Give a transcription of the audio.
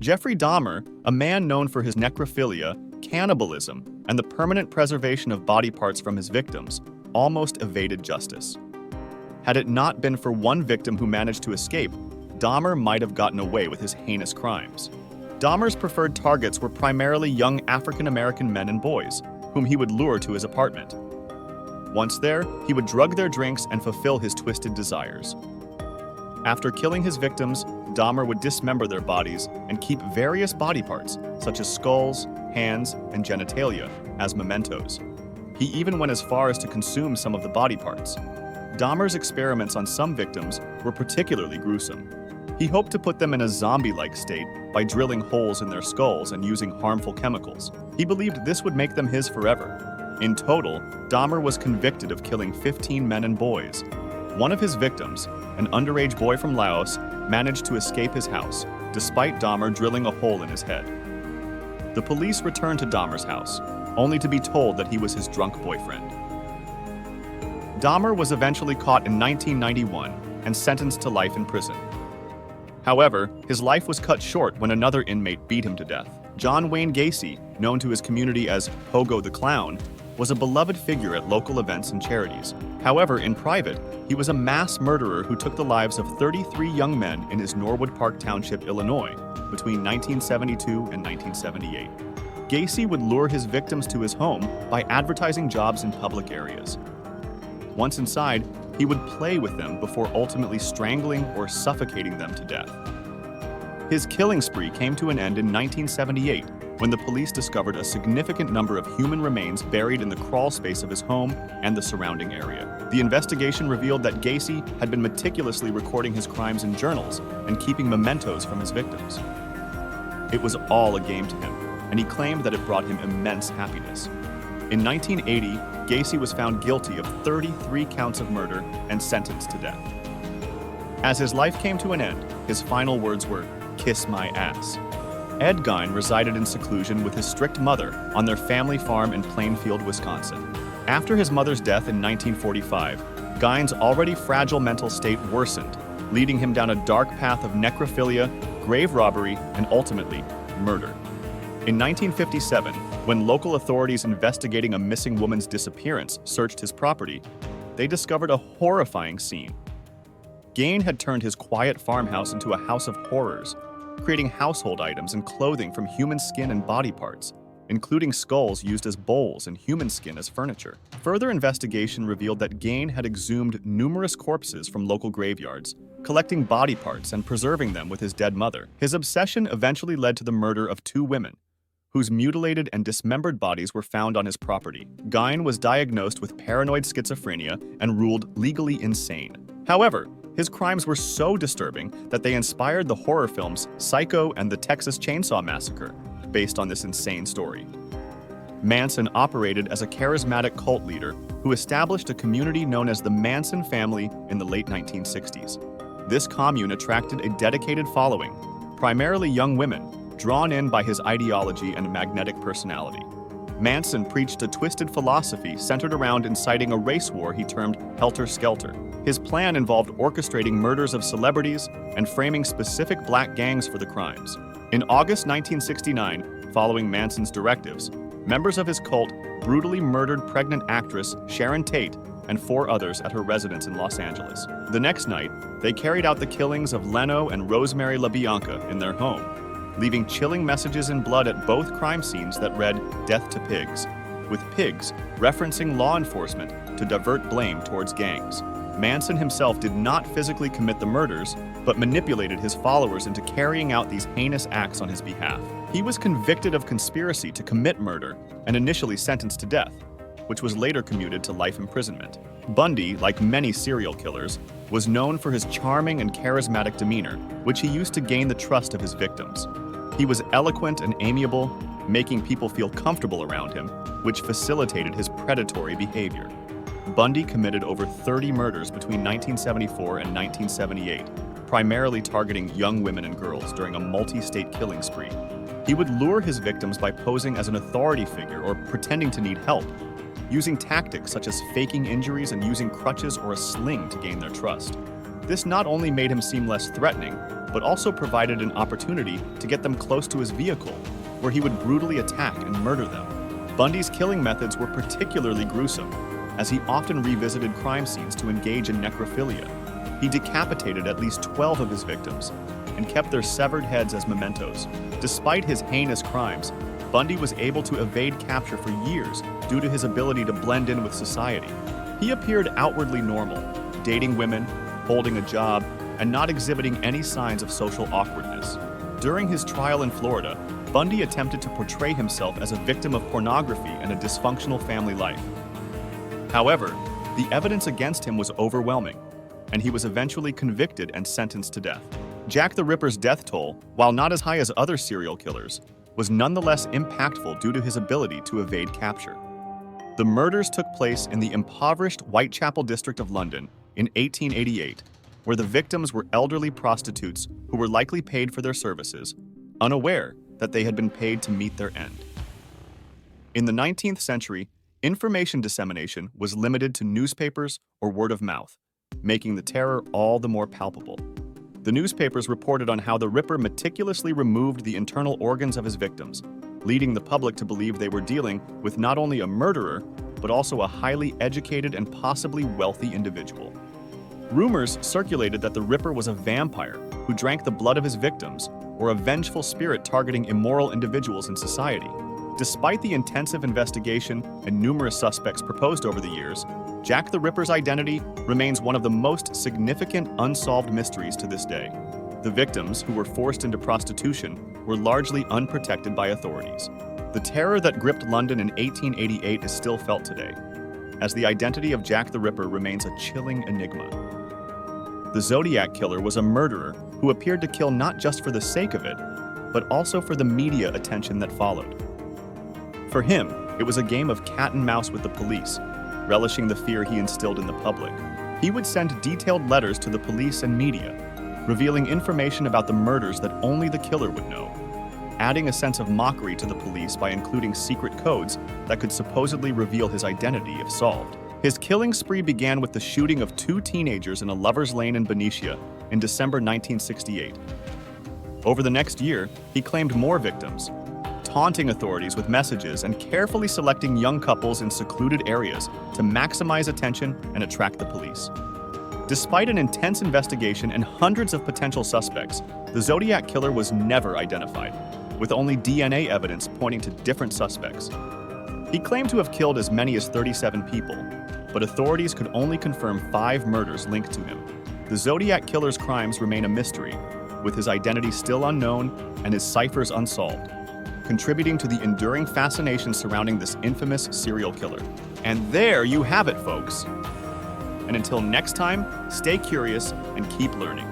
Jeffrey Dahmer, a man known for his necrophilia, cannibalism, and the permanent preservation of body parts from his victims, almost evaded justice. Had it not been for one victim who managed to escape, Dahmer might have gotten away with his heinous crimes. Dahmer's preferred targets were primarily young African-American men and boys, whom he would lure to his apartment. Once there, he would drug their drinks and fulfill his twisted desires. After killing his victims, Dahmer would dismember their bodies and keep various body parts, such as skulls, hands, and genitalia, as mementos. He even went as far as to consume some of the body parts. Dahmer's experiments on some victims were particularly gruesome. He hoped to put them in a zombie-like state by drilling holes in their skulls and using harmful chemicals. He believed this would make them his forever. In total, Dahmer was convicted of killing 15 men and boys. One of his victims, an underage boy from Laos, managed to escape his house, despite Dahmer drilling a hole in his head. The police returned to Dahmer's house, only to be told that he was his drunk boyfriend. Dahmer was eventually caught in 1991 and sentenced to life in prison. However, his life was cut short when another inmate beat him to death. John Wayne Gacy, known to his community as Pogo the Clown, was a beloved figure at local events and charities. However, in private, he was a mass murderer who took the lives of 33 young men in his Norwood Park Township, Illinois, between 1972 and 1978. Gacy would lure his victims to his home by advertising jobs in public areas. Once inside, he would play with them before ultimately strangling or suffocating them to death. His killing spree came to an end in 1978 when the police discovered a significant number of human remains buried in the crawl space of his home and the surrounding area. The investigation revealed that Gacy had been meticulously recording his crimes in journals and keeping mementos from his victims. It was all a game to him, and he claimed that it brought him immense happiness. In 1980, Gacy was found guilty of 33 counts of murder and sentenced to death. As his life came to an end, his final words were, "Kiss my ass." Ed Gein resided in seclusion with his strict mother on their family farm in Plainfield, Wisconsin. After his mother's death in 1945, Gein's already fragile mental state worsened, leading him down a dark path of necrophilia, grave robbery, and ultimately, murder. In 1957, when local authorities investigating a missing woman's disappearance searched his property, they discovered a horrifying scene. Gein had turned his quiet farmhouse into a house of horrors, creating household items and clothing from human skin and body parts, including skulls used as bowls and human skin as furniture. Further investigation revealed that Gein had exhumed numerous corpses from local graveyards, collecting body parts and preserving them with his dead mother. His obsession eventually led to the murder of 2 women, whose mutilated and dismembered bodies were found on his property. Gein was diagnosed with paranoid schizophrenia and ruled legally insane. However, his crimes were so disturbing that they inspired the horror films Psycho and the Texas Chainsaw Massacre, based on this insane story. Manson operated as a charismatic cult leader who established a community known as the Manson family in the late 1960s. This commune attracted a dedicated following, primarily young women, drawn in by his ideology and magnetic personality. Manson preached a twisted philosophy centered around inciting a race war he termed helter-skelter. His plan involved orchestrating murders of celebrities and framing specific black gangs for the crimes. In August 1969, following Manson's directives, members of his cult brutally murdered pregnant actress Sharon Tate and 4 others at her residence in Los Angeles. The next night, they carried out the killings of Leno and Rosemary LaBianca in their home, leaving chilling messages in blood at both crime scenes that read, "Death to pigs," with pigs referencing law enforcement to divert blame towards gangs. Manson himself did not physically commit the murders, but manipulated his followers into carrying out these heinous acts on his behalf. He was convicted of conspiracy to commit murder and initially sentenced to death, which was later commuted to life imprisonment. Bundy, like many serial killers, was known for his charming and charismatic demeanor, which he used to gain the trust of his victims. He was eloquent and amiable, making people feel comfortable around him, which facilitated his predatory behavior. Bundy committed over 30 murders between 1974 and 1978, primarily targeting young women and girls during a multi-state killing spree. He would lure his victims by posing as an authority figure or pretending to need help, using tactics such as faking injuries and using crutches or a sling to gain their trust. This not only made him seem less threatening, but also provided an opportunity to get them close to his vehicle, where he would brutally attack and murder them. Bundy's killing methods were particularly gruesome, as he often revisited crime scenes to engage in necrophilia. He decapitated at least 12 of his victims and kept their severed heads as mementos. Despite his heinous crimes, Bundy was able to evade capture for years due to his ability to blend in with society. He appeared outwardly normal, dating women, holding a job, and not exhibiting any signs of social awkwardness. During his trial in Florida, Bundy attempted to portray himself as a victim of pornography and a dysfunctional family life. However, the evidence against him was overwhelming, and he was eventually convicted and sentenced to death. Jack the Ripper's death toll, while not as high as other serial killers, was nonetheless impactful due to his ability to evade capture. The murders took place in the impoverished Whitechapel district of London in 1888, where the victims were elderly prostitutes who were likely paid for their services, unaware that they had been paid to meet their end. In the 19th century, information dissemination was limited to newspapers or word of mouth, making the terror all the more palpable. The newspapers reported on how the Ripper meticulously removed the internal organs of his victims, leading the public to believe they were dealing with not only a murderer, but also a highly educated and possibly wealthy individual. Rumors circulated that the Ripper was a vampire who drank the blood of his victims, or a vengeful spirit targeting immoral individuals in society. Despite the intensive investigation and numerous suspects proposed over the years, Jack the Ripper's identity remains one of the most significant unsolved mysteries to this day. The victims, who were forced into prostitution, were largely unprotected by authorities. The terror that gripped London in 1888 is still felt today, as the identity of Jack the Ripper remains a chilling enigma. The Zodiac Killer was a murderer who appeared to kill not just for the sake of it, but also for the media attention that followed. For him, it was a game of cat and mouse with the police, relishing the fear he instilled in the public. He would send detailed letters to the police and media, revealing information about the murders that only the killer would know, adding a sense of mockery to the police by including secret codes that could supposedly reveal his identity if solved. His killing spree began with the shooting of 2 teenagers in a lover's lane in Benicia in December 1968. Over the next year, he claimed more victims, taunting authorities with messages and carefully selecting young couples in secluded areas to maximize attention and attract the police. Despite an intense investigation and hundreds of potential suspects, the Zodiac Killer was never identified, with only DNA evidence pointing to different suspects. He claimed to have killed as many as 37 people, but authorities could only confirm 5 murders linked to him. The Zodiac Killer's crimes remain a mystery, with his identity still unknown and his ciphers unsolved, contributing to the enduring fascination surrounding this infamous serial killer. And there you have it, folks. And until next time, stay curious and keep learning.